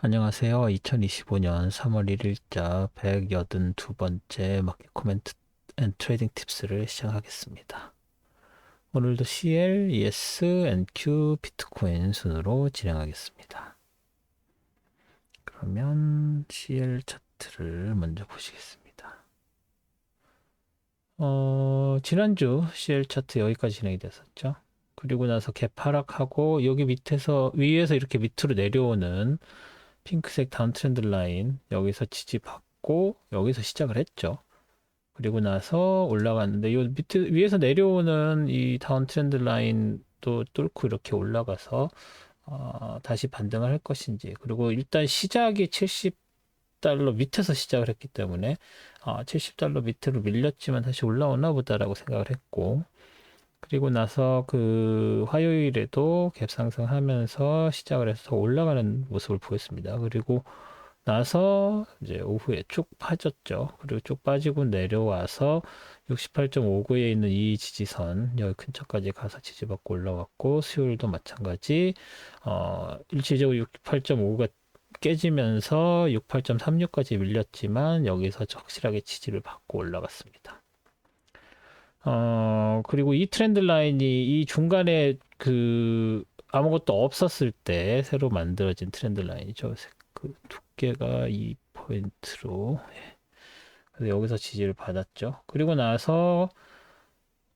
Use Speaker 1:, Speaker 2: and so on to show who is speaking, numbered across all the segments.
Speaker 1: 안녕하세요. 2025년 3월 1일자 182번째 마켓 코멘트 앤 트레이딩 팁스를 시작하겠습니다. 오늘도 CL, ES, NQ, 비트코인 순으로 진행하겠습니다. 그러면 CL 차트를 먼저 보시겠습니다. 지난주 CL 차트 여기까지 진행이 됐었죠. 그리고 나서 개파락하고 여기 위에서 이렇게 밑으로 내려오는 핑크색 다운 트렌드 라인 여기서 지지받고 여기서 시작을 했죠. 그리고 나서 올라갔는데 요 밑에 위에서 내려오는 이 다운 트렌드 라인도 뚫고 이렇게 올라가서 다시 반등을 할 것인지, 그리고 일단 시작이 70달러 밑에서 시작을 했기 때문에 70달러 밑으로 밀렸지만 다시 올라오나 보다라고 생각을 했고, 그리고 나서 그 화요일에도 갭 상승하면서 시작을 해서 더 올라가는 모습을 보였습니다. 그리고 나서 이제 오후에 쭉 빠졌죠. 그리고 쭉 빠지고 내려와서 68.59에 있는 이 지지선 여기 근처까지 가서 지지받고 올라왔고, 수요일도 마찬가지 일시적으로 68.5가 깨지면서 68.36까지 밀렸지만 여기서 확실하게 지지를 받고 올라갔습니다. 그리고 이 트렌드 라인이 이 중간에 그 아무것도 없었을 때 새로 만들어진 트렌드 라인이죠. 그 두께가 2포인트로. 그래서 여기서 지지를 받았죠. 그리고 나서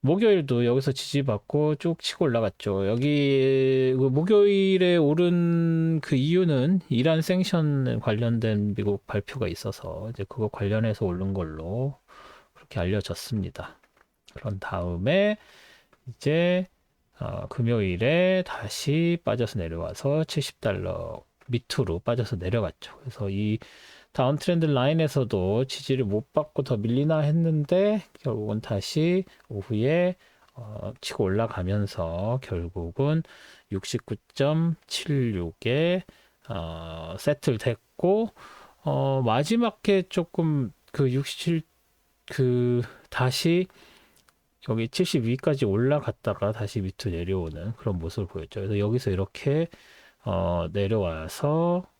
Speaker 1: 목요일도 여기서 지지받고 쭉 치고 올라갔죠. 여기 그 목요일에 오른 그 이유는 이란 생션 관련된 미국 발표가 있어서 이제 그거 관련해서 오른 걸로 그렇게 알려졌습니다. 그런 다음에 이제 금요일에 다시 빠져서 내려와서 70달러 밑으로 빠져서 내려갔죠. 그래서 이 다운 트렌드 라인에서도 지지를 못 받고 더 밀리나 했는데 결국은 다시 오후에 치고 올라가면서 결국은 69.76에 세틀 됐고, 마지막에 조금 그 67, 다시 여기 72까지 올라갔다가 다시 밑으로 내려오는 그런 모습을 보였죠. 그래서 여기서 이렇게 내려와서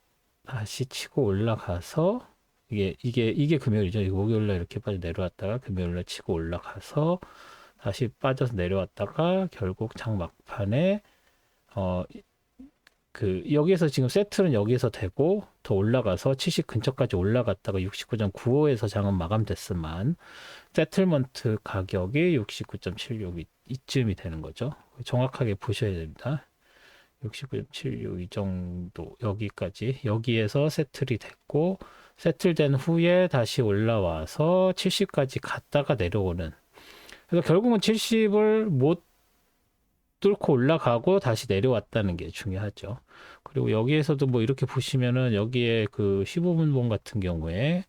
Speaker 1: 다시 치고 올라가서 이게 금요일이죠. 목요일날 이렇게 빠져 내려왔다가 금요일날 치고 올라가서 다시 빠져서 내려왔다가 결국 장 막판에 어, 그 여기에서 지금 세틀은 여기에서 되고 더 올라가서 70 근처까지 올라갔다가 69.95에서 장은 마감됐지만 세틀먼트 가격이 69.76 이쯤이 되는 거죠. 정확하게 보셔야 됩니다. 69.76 이 정도 여기에서 세틀이 됐고, 세틀된 후에 다시 올라와서 70까지 갔다가 내려오는, 그래서 결국은 70을 못 뚫고 올라가고 다시 내려왔다는 게 중요하죠. 그리고 여기에서도 뭐 이렇게 보시면은 여기에 그 15분봉 같은 경우에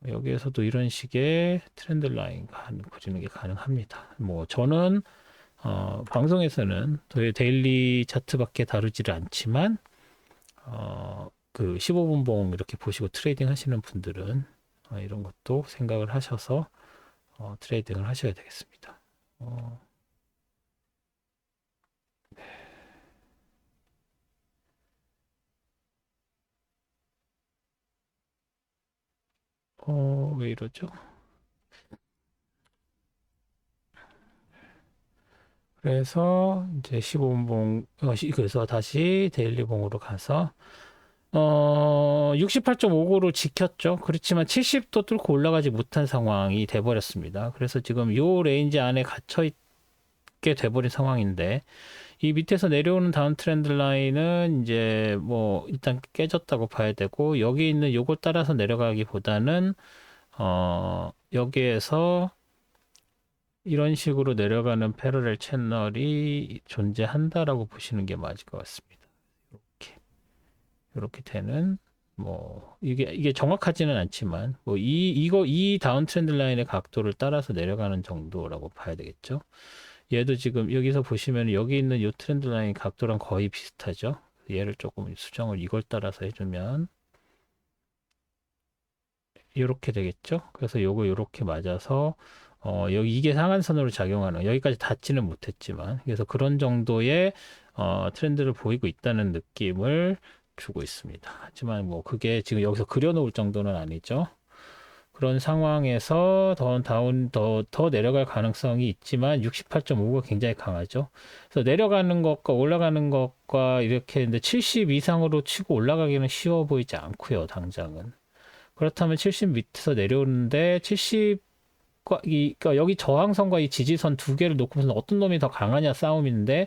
Speaker 1: 여기에서도 이런 식의 트렌드 라인 그리는 게 가능합니다. 뭐 저는 방송에서는 데일리 차트밖에 다루지를 않지만 그 15분봉 이렇게 보시고 트레이딩 하시는 분들은 이런 것도 생각을 하셔서 트레이딩을 하셔야 되겠습니다. 왜 이러죠? 그래서 이제 15분봉, 그래서 다시 데일리봉으로 가서 68.59로 지켰죠. 그렇지만 70도 뚫고 올라가지 못한 상황이 돼버렸습니다. 그래서 지금 요 레인지 안에 갇혀 있게 돼버린 상황인데, 이 밑에서 내려오는 다운 트렌드 라인은 이제 뭐 일단 깨졌다고 봐야 되고, 여기 있는 요거 따라서 내려가기보다는 여기에서 이런 식으로 내려가는 패러렐 채널이 존재한다라고 보시는 게 맞을 것 같습니다. 이렇게 되는, 뭐 이게 정확하지는 않지만 뭐 이 다운 트렌드 라인의 각도를 따라서 내려가는 정도라고 봐야 되겠죠. 얘도 지금 여기서 보시면 여기 있는 이 트렌드 라인 각도랑 거의 비슷하죠. 얘를 조금 수정을 이걸 따라서 해주면 이렇게 되겠죠. 그래서 요거 이렇게 맞아서 여기 이게 상한선으로 작용하는, 여기까지 닿지는 못했지만 그래서 그런 정도의 트렌드를 보이고 있다는 느낌을 주고 있습니다. 하지만 뭐 그게 지금 여기서 그려놓을 정도는 아니죠. 그런 상황에서 더 내려갈 가능성이 있지만 68.5가 굉장히 강하죠. 그래서 내려가는 것과 올라가는 것과 이렇게 했는데 70 이상으로 치고 올라가기는 쉬워 보이지 않고요, 당장은. 그렇다면 70 밑에서 내려오는데 70과 그러니까 여기 저항선과 이 지지선 두 개를 놓고서 어떤 놈이 더 강하냐 싸움인데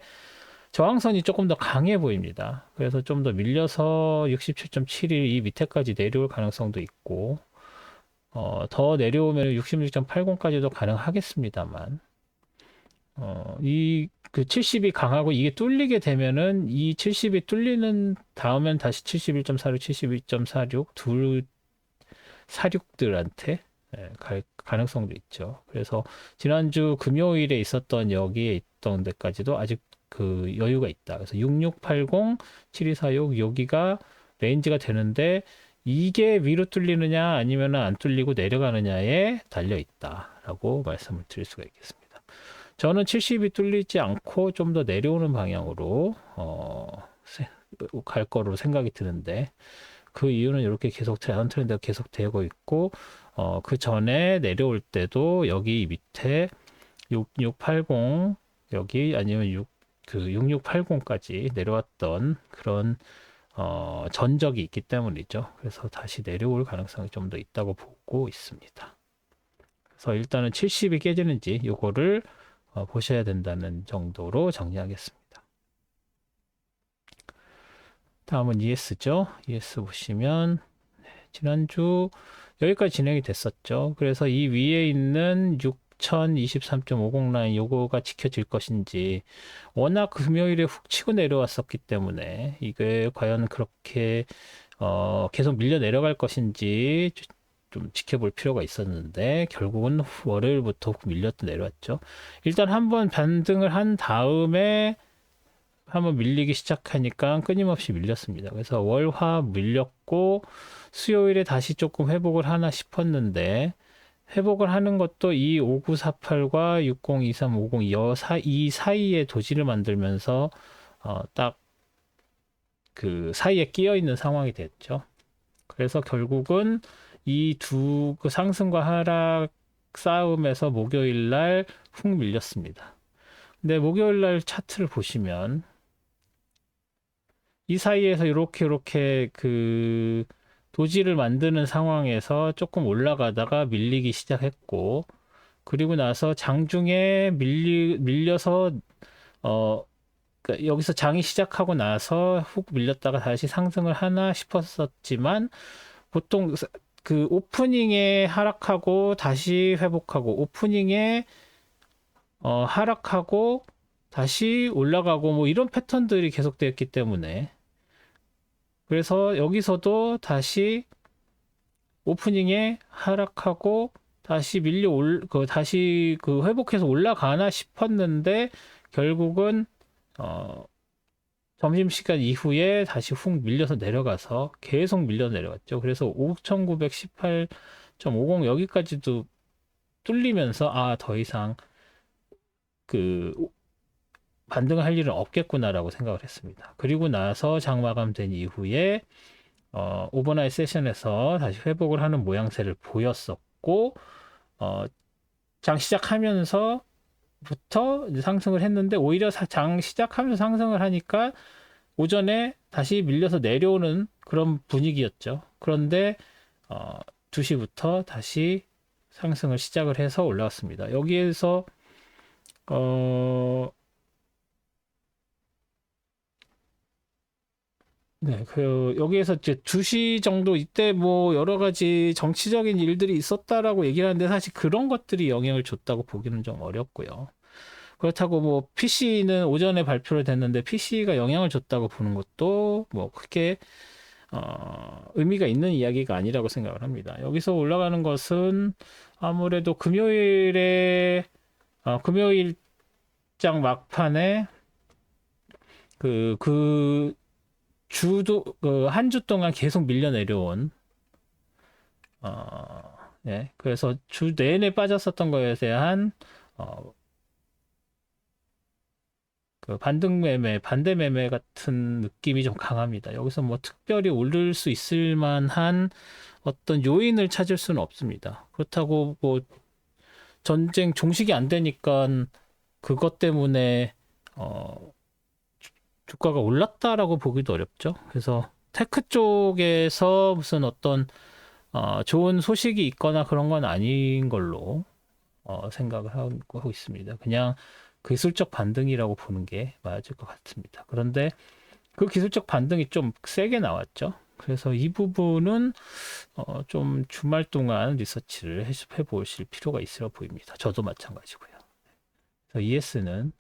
Speaker 1: 저항선이 조금 더 강해 보입니다. 그래서 좀 더 밀려서 67.71 이 밑에까지 내려올 가능성도 있고 더 내려오면 66.80까지도 가능하겠습니다만, 그 70이 강하고 이게 뚫리게 되면은 이 70이 뚫리는 다음엔 다시 71.46, 72.46 둘 사륙들한테 갈 가능성도 있죠. 그래서 지난주 금요일에 있었던 여기에 있던 데까지도 아직 그 여유가 있다. 그래서 6680, 7246 여기가 레인지가 되는데 이게 위로 뚫리느냐 아니면 안 뚫리고 내려가느냐에 달려 있다라고 말씀을 드릴 수가 있겠습니다. 저는 70이 뚫리지 않고 좀 더 내려오는 방향으로 갈 거로 생각이 드는데 그 이유는 이렇게 계속 다운 트렌드가 계속 되고 있고 그 전에 내려올 때도 여기 밑에 6680 여기 아니면 6680까지 내려왔던 그런 전적이 있기 때문이죠. 그래서 다시 내려올 가능성이 좀 더 있다고 보고 있습니다. 그래서 일단은 70이 깨지는지 요거를 보셔야 된다는 정도로 정리하겠습니다. 다음은 ES죠. ES 보시면 지난주 여기까지 진행이 됐었죠. 그래서 이 위에 있는 6023.50 라인 요거가 지켜질 것인지 워낙 금요일에 훅 치고 내려왔었기 때문에 이게 과연 그렇게 계속 밀려 내려갈 것인지 좀 지켜볼 필요가 있었는데 결국은 월요일부터 밀렸다 내려왔죠. 일단 한번 반등을 한 다음에 한번 밀리기 시작하니까 끊임없이 밀렸습니다. 그래서 월화 밀렸고 수요일에 다시 조금 회복을 하나 싶었는데 회복을 하는 것도 이 5948과 602350 이 사이에 도지를 만들면서 딱 그 사이에 끼어 있는 상황이 됐죠. 그래서 결국은 이 두 그 상승과 하락 싸움에서 목요일 날 훅 밀렸습니다. 근데 목요일 날 차트를 보시면 이 사이에서 이렇게 그 도지를 만드는 상황에서 조금 올라가다가 밀리기 시작했고 그리고 나서 장중에 밀려서 그러니까 여기서 장이 시작하고 나서 훅 밀렸다가 다시 상승을 하나 싶었었지만 보통 그 오프닝에 하락하고 다시 회복하고 오프닝에 하락하고 다시 올라가고 뭐 이런 패턴들이 계속되었기 때문에 그래서 여기서도 다시 오프닝에 하락하고 다시 다시 그 회복해서 올라가나 싶었는데 결국은 점심시간 이후에 다시 훅 밀려서 내려가서 계속 밀려서 내려갔죠. 그래서 5918.50 여기까지도 뚫리면서 더 이상 그 반등을 할 일은 없겠구나라고 생각을 했습니다. 그리고 나서 장 마감된 이후에 오버나잇 세션에서 다시 회복을 하는 모양새를 보였었고 장 시작하면서부터 이제 상승을 했는데 오히려 장 시작하면서 상승을 하니까 오전에 다시 밀려서 내려오는 그런 분위기였죠. 그런데 2시부터 다시 상승을 시작을 해서 올라왔습니다. 여기에서 네, 여기에서 이제 2시 정도 이때 뭐 여러 가지 정치적인 일들이 있었다라고 얘기를 하는데 사실 그런 것들이 영향을 줬다고 보기는 좀 어렵고요. 그렇다고 뭐 PC는 오전에 발표를 됐는데 PC가 영향을 줬다고 보는 것도 뭐 크게 의미가 있는 이야기가 아니라고 생각을 합니다. 여기서 올라가는 것은 아무래도 금요일장 막판에 그 한 주 동안 계속 밀려 내려온 예, 그래서 주 내내 빠졌었던 거에 대한 그 반등 매매, 반대 매매 같은 느낌이 좀 강합니다. 여기서 뭐 특별히 오를 수 있을 만한 어떤 요인을 찾을 수는 없습니다. 그렇다고 뭐 전쟁 종식이 안 되니까 그것 때문에 주가가 올랐다라고 보기도 어렵죠. 그래서 테크 쪽에서 무슨 어떤 좋은 소식이 있거나 그런 건 아닌 걸로 생각을 하고 있습니다. 그냥 기술적 반등이라고 보는 게 맞을 것 같습니다. 그런데 그 기술적 반등이 좀 세게 나왔죠. 그래서 이 부분은 좀 주말 동안 리서치를 해 보실 필요가 있어 보입니다. 저도 마찬가지고요. 그래서 ES는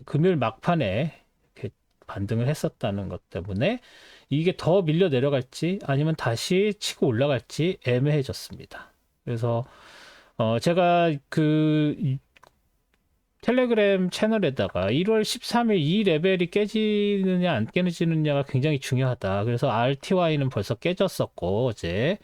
Speaker 1: 금요일 막판에 이렇게 반등을 했었다는 것 때문에 이게 더 밀려 내려갈지 아니면 다시 치고 올라갈지 애매해졌습니다. 그래서 제가 그 텔레그램 채널에다가 1월 13일 이 레벨이 깨지느냐 안 깨지느냐가 굉장히 중요하다. 그래서 RTY는 벌써 깨졌었고 어제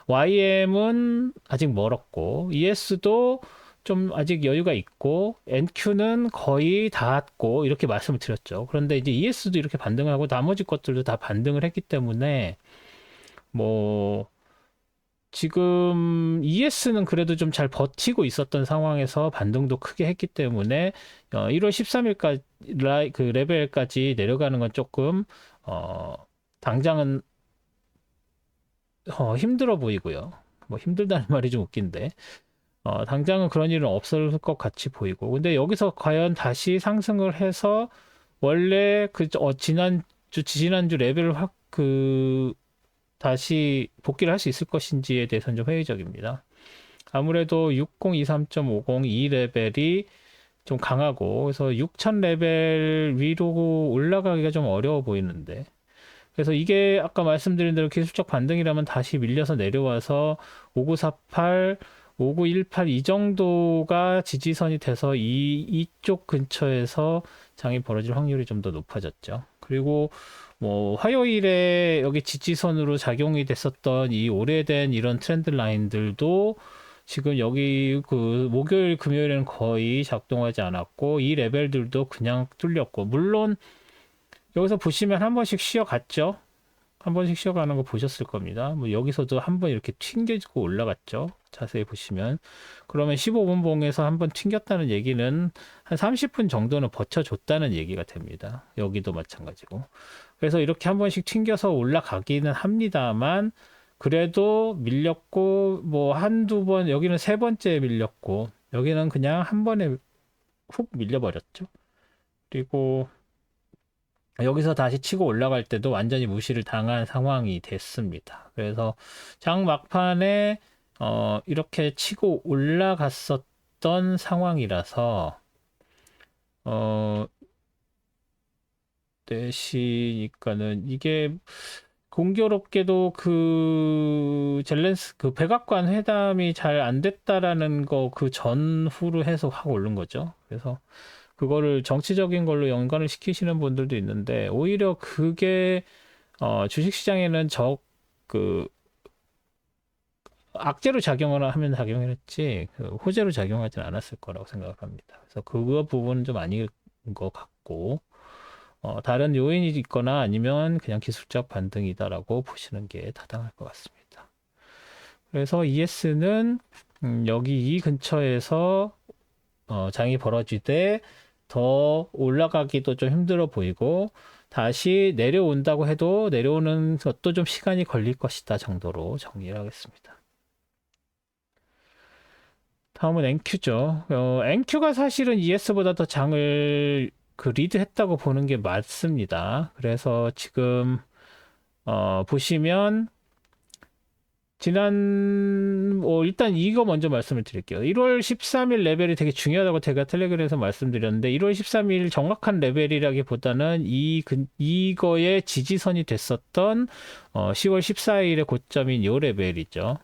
Speaker 1: YM은 아직 멀었고 ES도 좀 아직 여유가 있고 NQ는 거의 닿았고 이렇게 말씀을 드렸죠. 그런데 이제 ES도 이렇게 반등하고 나머지 것들도 다 반등을 했기 때문에 뭐 지금 ES는 그래도 좀 잘 버티고 있었던 상황에서 반등도 크게 했기 때문에 1월 13일까지 그 레벨까지 내려가는 건 조금 당장은 힘들어 보이고요. 뭐 힘들다는 말이 좀 웃긴데 당장은 그런 일은 없을 것 같이 보이고 근데 여기서 과연 다시 상승을 해서 원래 지난주 레벨을 다시 복귀를 할 수 있을 것인지에 대해서는 좀 회의적입니다. 아무래도 6023.50 이 레벨이 좀 강하고 그래서 6000 레벨 위로 올라가기가 좀 어려워 보이는데 그래서 이게 아까 말씀드린 대로 기술적 반등이라면 다시 밀려서 내려와서 5948, 5918 이 정도가 지지선이 돼서 이쪽 근처에서 장이 벌어질 확률이 좀 더 높아졌죠. 그리고 뭐 화요일에 여기 지지선으로 작용이 됐었던 이 오래된 이런 트렌드 라인들도 지금 여기 그 목요일 금요일에는 거의 작동하지 않았고 이 레벨들도 그냥 뚫렸고 물론 여기서 보시면 한 번씩 쉬어갔죠. 한 번씩 쉬어가는 거 보셨을 겁니다. 뭐 여기서도 한 번 이렇게 튕겨지고 올라갔죠. 자세히 보시면. 그러면 15분 봉에서 한 번 튕겼다는 얘기는 한 30분 정도는 버텨줬다는 얘기가 됩니다. 여기도 마찬가지고. 그래서 이렇게 한 번씩 튕겨서 올라가기는 합니다만, 그래도 밀렸고, 뭐 한두 번, 여기는 세 번째 밀렸고, 여기는 그냥 한 번에 훅 밀려버렸죠. 그리고 여기서 다시 치고 올라갈 때도 완전히 무시를 당한 상황이 됐습니다. 그래서 장 막판에 이렇게 치고 올라갔었던 상황이라서 어, 4시니까는 이게 공교롭게도 그 백악관 회담이 잘 안 됐다라는 거 그 전후로 해서 확 오른 거죠. 그래서 그거를 정치적인 걸로 연관을 시키시는 분들도 있는데 오히려 그게 주식시장에는 그 악재로 작용을 하면 작용을 했지 그 호재로 작용하진 않았을 거라고 생각을 합니다. 그래서 그거 부분은 좀 아닌 것 같고 다른 요인이 있거나 아니면 그냥 기술적 반등이다라고 보시는 게 타당할 것 같습니다. 그래서 ES는 여기 이 근처에서 장이 벌어지되 더 올라가기도 좀 힘들어 보이고 다시 내려온다고 해도 내려오는 것도 좀 시간이 걸릴 것이다 정도로 정리를 하겠습니다. 다음은 NQ죠. NQ가 사실은 ES보다 더 장을 리드했다고 보는 게 맞습니다. 그래서 지금 보시면 일단 이거 먼저 말씀을 드릴게요. 1월 13일 레벨이 되게 중요하다고 제가 텔레그램에서 말씀드렸는데, 1월 13일 정확한 레벨이라기보다는 이거의 지지선이 됐었던 10월 14일의 고점인 요 레벨이죠.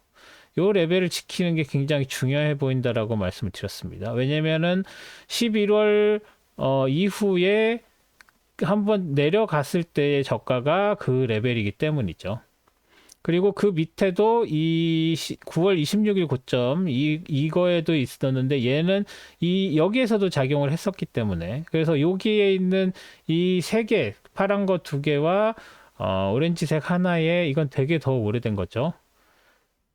Speaker 1: 요 레벨을 지키는 게 굉장히 중요해 보인다라고 말씀을 드렸습니다. 왜냐면은 11월 이후에 한번 내려갔을 때의 저가가 그 레벨이기 때문이죠. 그리고 그 밑에도 9월 26일 고점 이거에도 있었는데 얘는 여기에서도 작용을 했었기 때문에 그래서 여기에 있는 이 세 개 파란 거 두 개와 오렌지색 하나에 이건 되게 더 오래된 거죠.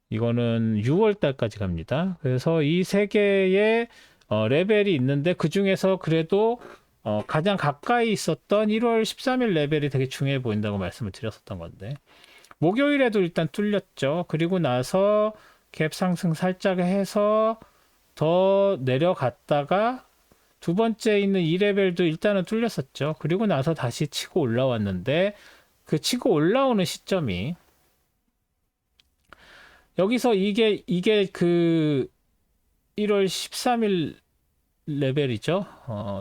Speaker 1: 이거는 6월 달까지 갑니다. 그래서 이 세 개의 레벨이 있는데 그 중에서 그래도 가장 가까이 있었던 1월 13일 레벨이 되게 중요해 보인다고 말씀을 드렸었던 건데 목요일에도 일단 뚫렸죠. 그리고 나서 갭 상승 살짝 해서 더 내려갔다가 두 번째 있는 2레벨도 일단은 뚫렸었죠. 그리고 나서 다시 치고 올라왔는데 그 치고 올라오는 시점이 여기서 이게 그 1월 13일 레벨이죠.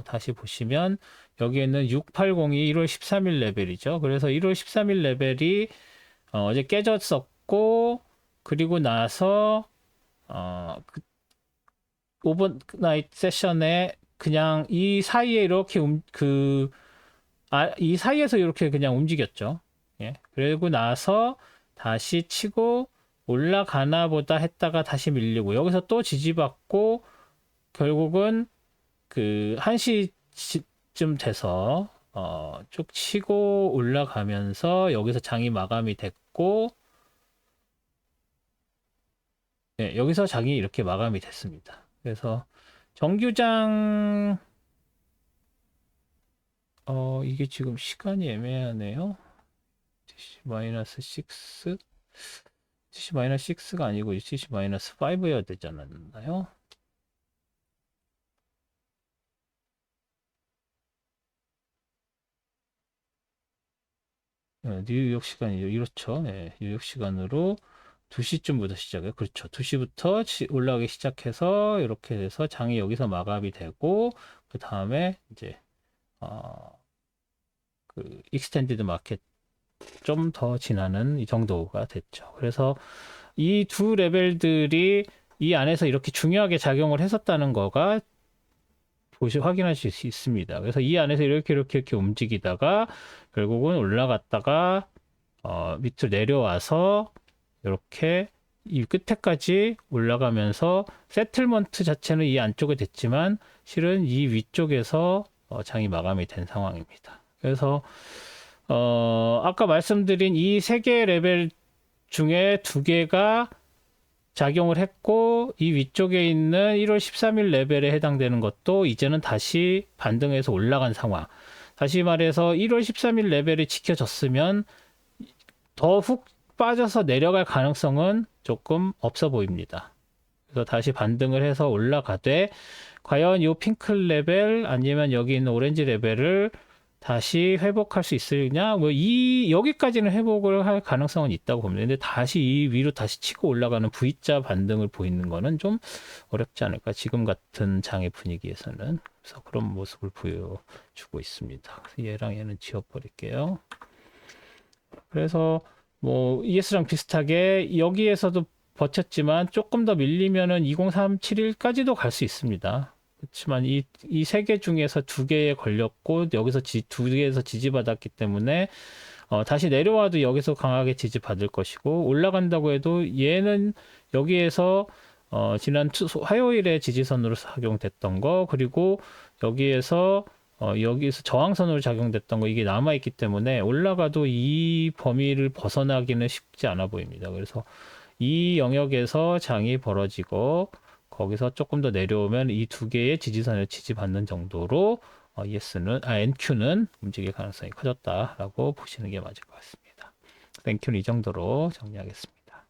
Speaker 1: 다시 보시면 여기에는 680이 1월 13일 레벨이죠. 그래서 1월 13일 레벨이 어제 깨졌었고 그리고 나서 그 오버나이트 세션에 그냥 이 사이에 이렇게 이 사이에서 이렇게 그냥 움직였죠. 예. 그리고 나서 다시 치고 올라가나 보다 했다가 다시 밀리고 여기서 또 지지받고 결국은 그 1시쯤 돼서 쭉 치고 올라가면서 여기서 장이 마감이 됐고 네, 여기서 장이 이렇게 마감이 됐습니다. 그래서 정규장 이게 지금 시간이 애매하네요. TC-6 TC-6가 아니고 TC-5여야 되지 않았나요? 네, 뉴욕 시간이죠. 이렇죠. 네, 뉴욕 시간으로 2시쯤부터 시작해요. 그렇죠. 2시부터 올라가기 시작해서 이렇게 돼서 장이 여기서 마감이 되고 그 다음에 이제 그 익스텐디드 마켓 좀 더 지나는 이 정도가 됐죠. 그래서 이 두 레벨들이 이 안에서 이렇게 중요하게 작용을 했었다는 거가 확인하실 수 있습니다. 그래서 이 안에서 이렇게 움직이다가 결국은 올라갔다가 밑으로 내려와서 이렇게 이 끝에까지 올라가면서 세틀먼트 자체는 이 안쪽에 됐지만 실은 이 위쪽에서 장이 마감이 된 상황입니다. 그래서 아까 말씀드린 이 세 개의 레벨 중에 두 개가 작용을 했고 이 위쪽에 있는 1월 13일 레벨에 해당되는 것도 이제는 다시 반등해서 올라간 상황. 다시 말해서 1월 13일 레벨이 지켜졌으면 더 훅 빠져서 내려갈 가능성은 조금 없어 보입니다. 그래서 다시 반등을 해서 올라가되 과연 이 핑크 레벨 아니면 여기 있는 오렌지 레벨을 다시 회복할 수 있으냐? 뭐 여기까지는 회복을 할 가능성은 있다고 봅니다. 근데 다시 이 위로 다시 치고 올라가는 V자 반등을 보이는 거는 좀 어렵지 않을까? 지금 같은 장의 분위기에서는. 그래서 그런 모습을 보여주고 있습니다. 그래서 얘랑 얘는 지워버릴게요. 그래서 뭐 ES랑 비슷하게 여기에서도 버텼지만 조금 더 밀리면은 2037일까지도 갈 수 있습니다. 그렇지만 이 세 개 중에서 두 개에 걸렸고 여기서 두 개에서 지지받았기 때문에 다시 내려와도 여기서 강하게 지지받을 것이고 올라간다고 해도 얘는 여기에서 지난 화요일에 지지선으로 작용됐던 거 그리고 여기에서 저항선으로 작용됐던 거 이게 남아있기 때문에 올라가도 이 범위를 벗어나기는 쉽지 않아 보입니다. 그래서 이 영역에서 장이 벌어지고 거기서 조금 더 내려오면 이 두 개의 지지선을 지지받는 정도로 NQ는 움직일 가능성이 커졌다라고 보시는 게 맞을 것 같습니다. NQ는 이 정도로 정리하겠습니다.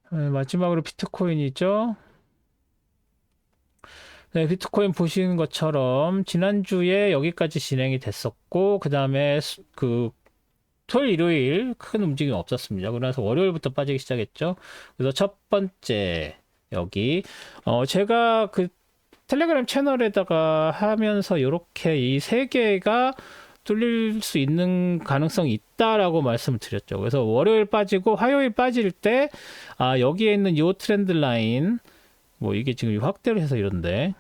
Speaker 1: 마지막으로 비트코인이죠. 네, 비트코인 보시는 것처럼 지난주에 여기까지 진행이 됐었고 그 다음에 그 토요일, 일요일 큰 움직임이 없었습니다. 그래서 월요일부터 빠지기 시작했죠. 그래서 첫 번째 여기 제가 그 텔레그램 채널에다가 하면서 이렇게 이 세 개가 뚫릴 수 있는 가능성이 있다라고 말씀을 드렸죠. 그래서 월요일 빠지고 화요일 빠질 때 여기에 있는 이 트렌드 라인 뭐 이게 지금 확대를 해서 이런데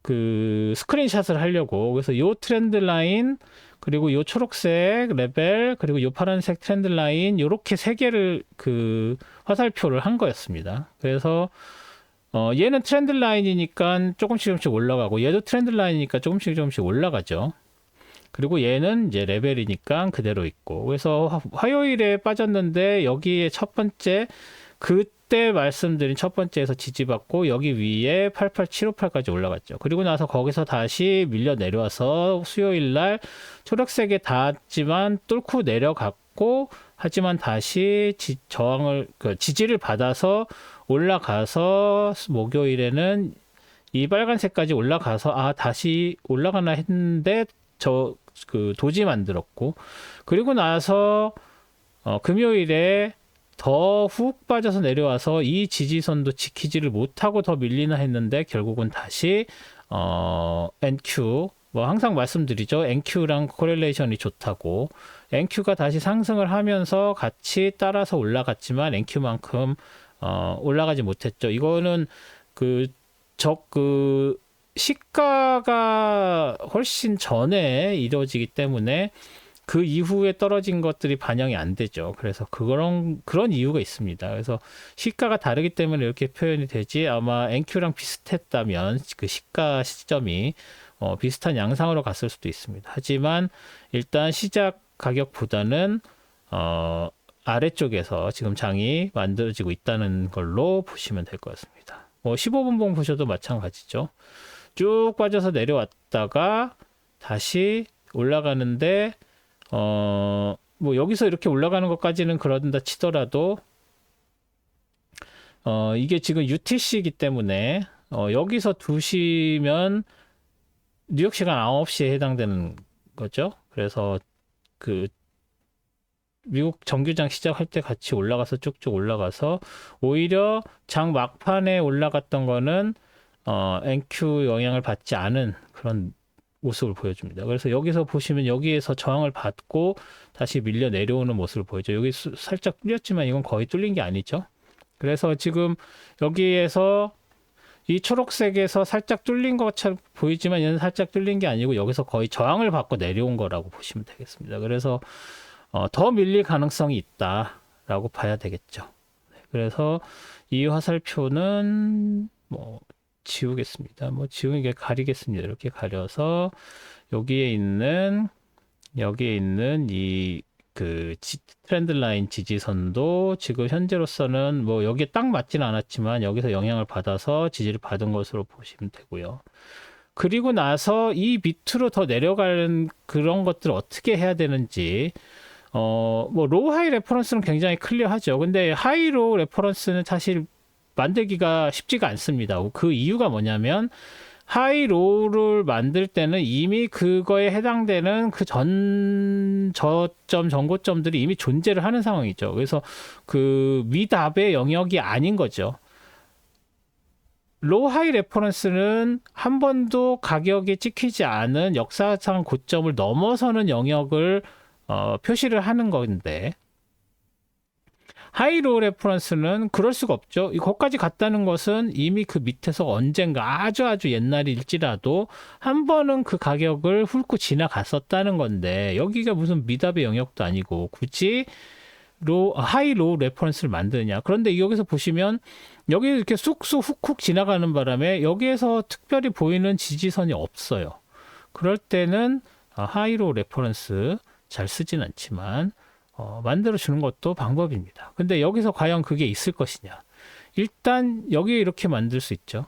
Speaker 1: 그 스크린샷을 하려고. 그래서 요 트렌드 라인, 그리고 요 초록색 레벨, 그리고 요 파란색 트렌드 라인, 요렇게 세 개를 그 화살표를 한 거였습니다. 그래서 얘는 트렌드 라인이니까 조금씩 올라가고, 얘도 트렌드 라인이니까 조금씩 올라가죠. 그리고 얘는 이제 레벨이니까 그대로 있고. 그래서 화요일에 빠졌는데 여기에 첫 번째, 그때 말씀드린 첫 번째에서 지지받고 여기 위에 88758까지 올라갔죠. 그리고 나서 거기서 다시 밀려 내려와서 수요일 날 초록색에 닿았지만 뚫고 내려갔고, 하지만 다시 저항을, 지지를 받아서 올라가서 목요일에는 이 빨간색까지 올라가서 다시 올라가나 했는데 그 도지 만들었고, 그리고 나서 금요일에 더 훅 빠져서 내려와서 이 지지선도 지키지를 못하고 더 밀리나 했는데 결국은 다시 NQ, 뭐 항상 말씀드리죠. NQ랑 코렐레이션이 좋다고. NQ가 다시 상승을 하면서 같이 따라서 올라갔지만 NQ만큼 올라가지 못했죠. 이거는 그 시가가 훨씬 전에 이루어지기 때문에 그 이후에 떨어진 것들이 반영이 안 되죠. 그래서 그런 이유가 있습니다. 그래서 시가가 다르기 때문에 이렇게 표현이 되지, 아마 NQ랑 비슷했다면 그 시가 시점이 비슷한 양상으로 갔을 수도 있습니다. 하지만 일단 시작 가격보다는 아래쪽에서 지금 장이 만들어지고 있다는 걸로 보시면 될 것 같습니다. 15분봉 보셔도 마찬가지죠. 쭉 빠져서 내려왔다가 다시 올라가는데 뭐 여기서 이렇게 올라가는 것까지는 그런다 치더라도 이게 지금 UTC이기 때문에 여기서 2시면 뉴욕 시간 9시에 해당되는 거죠. 그래서 그 미국 정규장 시작할 때 같이 올라가서 쭉쭉 올라가서 오히려 장 막판에 올라갔던 거는 NQ 영향을 받지 않은 그런 모습을 보여줍니다. 그래서 여기서 보시면 여기에서 저항을 받고 다시 밀려 내려오는 모습을 보여줘. 여기 살짝 뚫렸지만 이건 거의 뚫린 게 아니죠. 그래서 지금 여기에서 이 초록색에서 살짝 뚫린 것처럼 보이지만 얘는 살짝 뚫린 게 아니고 여기서 거의 저항을 받고 내려온 거라고 보시면 되겠습니다. 그래서 더 밀릴 가능성이 있다라고 봐야 되겠죠. 그래서 이 화살표는 뭐 지우겠습니다. 지우는 게 가리겠습니다. 이렇게 가려서 여기에 있는 이 트렌드 라인 지지선도 지금 현재로서는 뭐 여기에 딱 맞지는 않았지만 여기서 영향을 받아서 지지를 받은 것으로 보시면 되고요. 그리고 나서 이 밑으로 더 내려가는 그런 것들을 어떻게 해야 되는지, 뭐 로우 하이 레퍼런스는 굉장히 클리어하죠. 근데 하이 로우 레퍼런스는 사실 만들기가 쉽지가 않습니다. 그 이유가 뭐냐면 하이 로우를 만들 때는 이미 그거에 해당되는 그 저점 전고점들이 이미 존재를 하는 상황이죠. 그래서 그 미답의 영역이 아닌 거죠. 로우 하이 레퍼런스는 한 번도 가격이 찍히지 않은 역사상 고점을 넘어서는 영역을 표시를 하는 건데, 하이로우 레퍼런스는 그럴 수가 없죠. 거기까지 갔다는 것은 이미 그 밑에서 언젠가 아주 옛날일지라도 한 번은 그 가격을 훑고 지나갔었다는 건데, 여기가 무슨 미답의 영역도 아니고 굳이 하이로우 레퍼런스를 만드느냐. 그런데 여기서 보시면 여기 이렇게 쑥쑥 훅훅 지나가는 바람에 여기에서 특별히 보이는 지지선이 없어요. 그럴 때는 하이로우 레퍼런스 잘 쓰진 않지만 만들어 주는 것도 방법입니다. 근데 여기서 과연 그게 있을 것이냐. 일단 여기 이렇게 만들 수 있죠.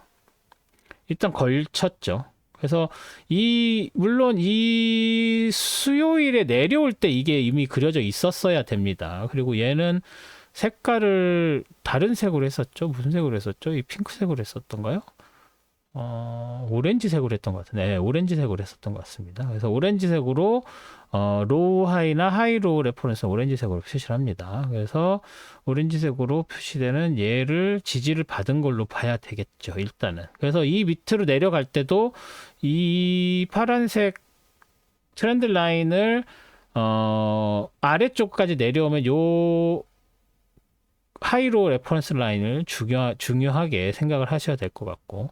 Speaker 1: 일단 걸쳤죠. 그래서 물론 이 수요일에 내려올 때 이게 이미 그려져 있었어야 됩니다. 그리고 얘는 색깔을 다른 색으로 했었죠. 무슨 색으로 했었죠? 이 핑크색으로 했었던가요? 오렌지색으로 했던 것 같은데, 네, 오렌지색으로 했었던 것 같습니다. 그래서 오렌지색으로 로우 하이나 하이 로우 레퍼런스 오렌지색으로 표시를 합니다. 그래서 오렌지색으로 표시되는 얘를 지지를 받은 걸로 봐야 되겠죠, 일단은. 그래서 이 밑으로 내려갈 때도 이 파란색 트렌드 라인을 아래쪽까지 내려오면 요 하이로우 레퍼런스 라인을 중요하게 생각을 하셔야 될 것 같고,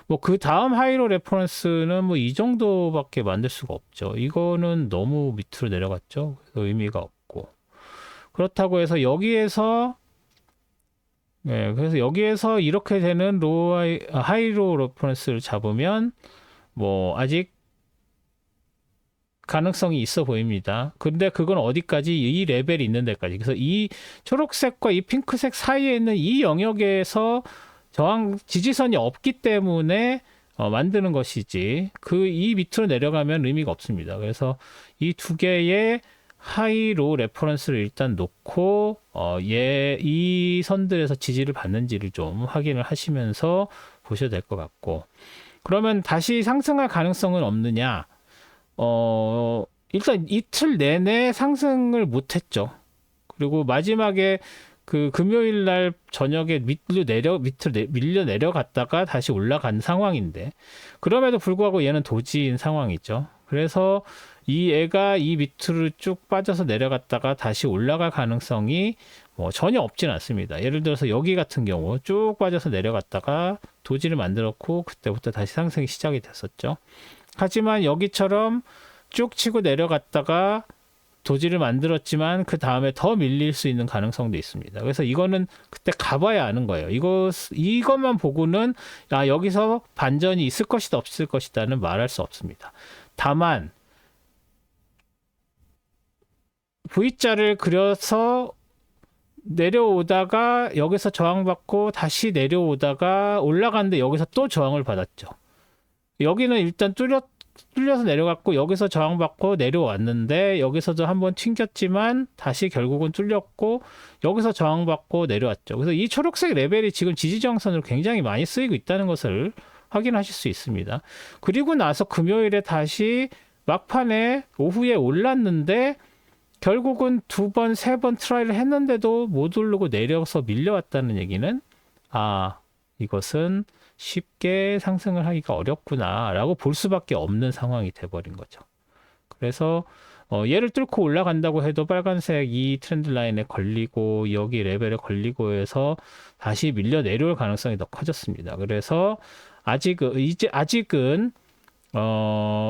Speaker 1: 뭐 그 다음 하이로 레퍼런스는 뭐 이 정도밖에 만들 수가 없죠. 이거는 너무 밑으로 내려갔죠. 그래서 의미가 없고. 그렇다고 해서 여기에서 그래서 여기에서 이렇게 되는 하이로 레퍼런스를 잡으면 뭐 아직 가능성이 있어 보입니다. 근데 그건 어디까지? 이 레벨이 있는 데까지. 그래서 이 초록색과 이 핑크색 사이에 있는 이 영역에서 저항 지지선이 없기 때문에 만드는 것이지 이 밑으로 내려가면 의미가 없습니다. 그래서 이 두 개의 하이로 레퍼런스를 일단 놓고 이 선들에서 지지를 받는지를 좀 확인을 하시면서 보셔야 될 것 같고, 그러면 다시 상승할 가능성은 없느냐? 일단 이틀 내내 상승을 못했죠. 그리고 마지막에 그 금요일 날 저녁에 밑으로 밀려 내려갔다가 다시 올라간 상황인데, 그럼에도 불구하고 얘는 도지인 상황이죠. 그래서 이 애가 이 밑으로 쭉 빠져서 내려갔다가 다시 올라갈 가능성이 뭐 전혀 없진 않습니다. 예를 들어서 여기 같은 경우 쭉 빠져서 내려갔다가 도지를 만들었고 그때부터 다시 상승이 시작이 됐었죠. 하지만 여기처럼 쭉 치고 내려갔다가 도지를 만들었지만 그 다음에 더 밀릴 수 있는 가능성도 있습니다. 그래서 이거는 그때 가봐야 아는 거예요. 이것만 보고는 여기서 반전이 있을 것이다 없을 것이다는 말할 수 없습니다. 다만 V자를 그려서 내려오다가 여기서 저항받고 다시 내려오다가 올라가는데 여기서 또 저항을 받았죠. 여기는 일단 뚫려서 내려갔고 여기서 저항받고 내려왔는데 여기서도 한번 튕겼지만 다시 결국은 뚫렸고 여기서 저항받고 내려왔죠. 그래서 이 초록색 레벨이 지금 지지저항선으로 굉장히 많이 쓰이고 있다는 것을 확인하실 수 있습니다. 그리고 나서 금요일에 다시 막판에 오후에 올랐는데 결국은 2번, 3번 트라이를 했는데도 못 오르고 내려서 밀려왔다는 얘기는 이것은 쉽게 상승을 하기가 어렵구나 라고 볼 수밖에 없는 상황이 돼버린 거죠. 그래서 얘를 뚫고 올라간다고 해도 빨간색 이 트렌드 라인에 걸리고 여기 레벨에 걸리고 해서 다시 밀려 내려올 가능성이 더 커졌습니다. 그래서 아직은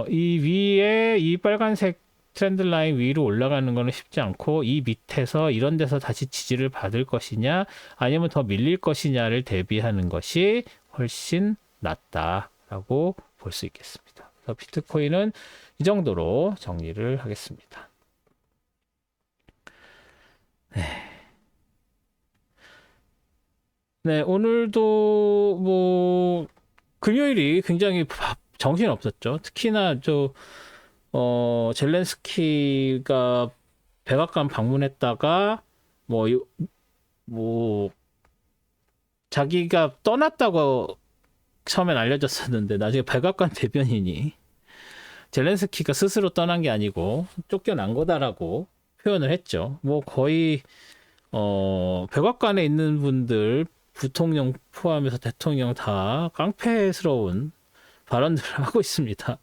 Speaker 1: 이 위에 이 빨간색 트렌드 라인 위로 올라가는 거는 쉽지 않고 이 밑에서 이런 데서 다시 지지를 받을 것이냐 아니면 더 밀릴 것이냐를 대비하는 것이 훨씬 낫다라고 볼 수 있겠습니다. 그래서 비트코인은 이 정도로 정리를 하겠습니다. 네, 오늘도 뭐 금요일이 굉장히 정신 없었죠. 특히나 젤렌스키가 백악관 방문했다가 뭐 자기가 떠났다고 처음엔 알려졌었는데 나중에 백악관 대변인이 젤렌스키가 스스로 떠난 게 아니고 쫓겨난 거다라고 표현을 했죠. 뭐 거의 백악관에 있는 분들 부통령 포함해서 대통령 다 깡패스러운 발언들을 하고 있습니다.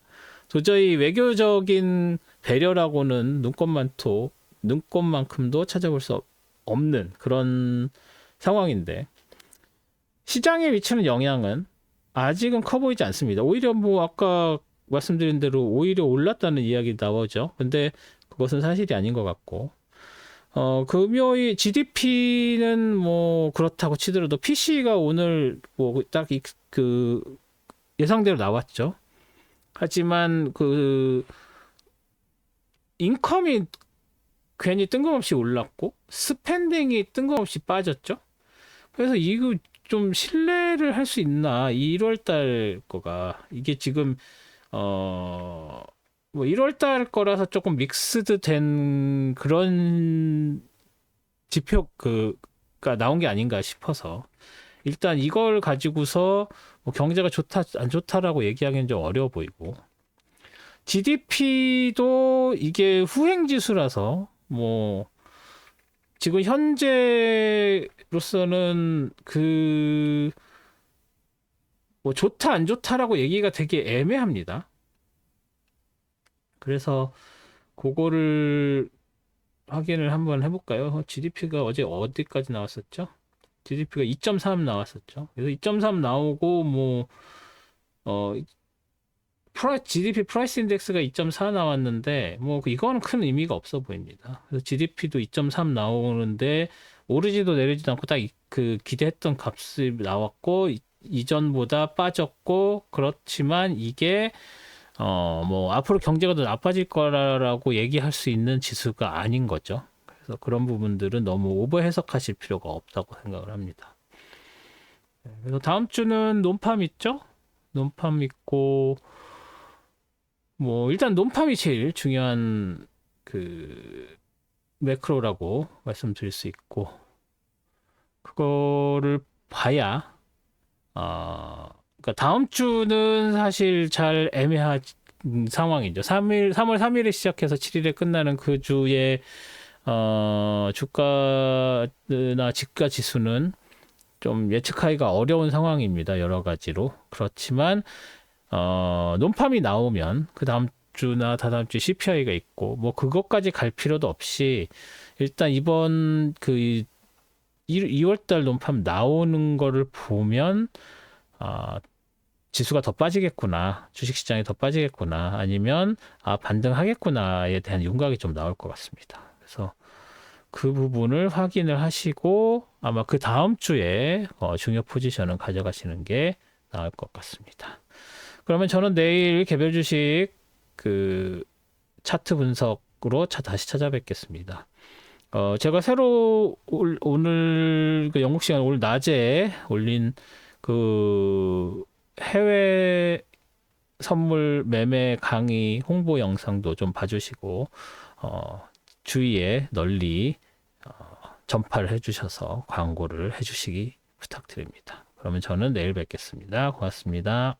Speaker 1: 도저히 외교적인 배려라고는 눈꼽만큼도 찾아볼 수 없는 그런 상황인데 시장에 미치는 영향은 아직은 커 보이지 않습니다. 오히려 뭐 아까 말씀드린 대로 오히려 올랐다는 이야기 나오죠. 근데 그것은 사실이 아닌 것 같고 금요일 GDP는 뭐 그렇다고 치더라도 PC가 오늘 뭐 딱 그 예상대로 나왔죠. 하지만 그 인컴이 괜히 뜬금없이 올랐고 스펜딩이 뜬금없이 빠졌죠. 그래서 이거 좀 신뢰를 할 수 있나? 1월 달 거가 이게 지금 뭐 1월 달 거라서 조금 믹스드 된 그런 지표가 나온 게 아닌가 싶어서 일단 이걸 가지고서 뭐 경제가 좋다 안 좋다라고 얘기하기는 좀 어려워 보이고 GDP도 이게 후행 지수라서 뭐 지금 현재로서는 뭐 좋다 안 좋다라고 얘기가 되게 애매합니다. 그래서 그거를 확인을 한번 해볼까요? GDP가 어제 어디까지 나왔었죠? GDP가 2.3 나왔었죠. 그래서 2.3 나오고 뭐 어, GDP 프라이스 인덱스가 2.4 나왔는데 뭐 이거는 큰 의미가 없어 보입니다. 그래서 GDP도 2.3 나오는데 오르지도 내리지도 않고 딱 그 기대했던 값이 나왔고 이전보다 빠졌고 그렇지만 이게 뭐 앞으로 경제가 더 나빠질 거라고 얘기할 수 있는 지수가 아닌 거죠. 그래서 그런 부분들은 너무 오버 해석하실 필요가 없다고 생각을 합니다. 그래서 다음 주는 논팜 있죠? 논팜 있고 뭐 일단 논팜이 제일 중요한 그 매크로라고 말씀드릴 수 있고 그거를 봐야 그러니까 다음 주는 사실 잘 애매한 상황이죠. 3월 3일에 시작해서 7일에 끝나는 그 주에 주가나 지가 지수는 좀 예측하기가 어려운 상황입니다. 여러 가지로. 그렇지만 논팜이 나오면 그 다음 주나 다다음 주 CPI가 있고 뭐 그것까지 갈 필요도 없이 일단 이번 그 2월달 논팜 나오는 거를 보면 지수가 더 빠지겠구나, 주식시장이 더 빠지겠구나, 아니면 반등하겠구나에 대한 윤곽이 좀 나올 것 같습니다. 그래서 그 부분을 확인을 하시고 아마 그 다음 주에 중요 포지션은 가져가시는 게 나을 것 같습니다. 그러면 저는 내일 개별 주식 그 차트 분석으로 다시 찾아뵙겠습니다. 제가 새로 오늘 그 영국 시간 오늘 낮에 올린 그 해외 선물 매매 강의 홍보 영상도 좀 봐주시고 주위에 널리 전파를 해주셔서 광고를 해주시기 부탁드립니다. 그러면 저는 내일 뵙겠습니다. 고맙습니다.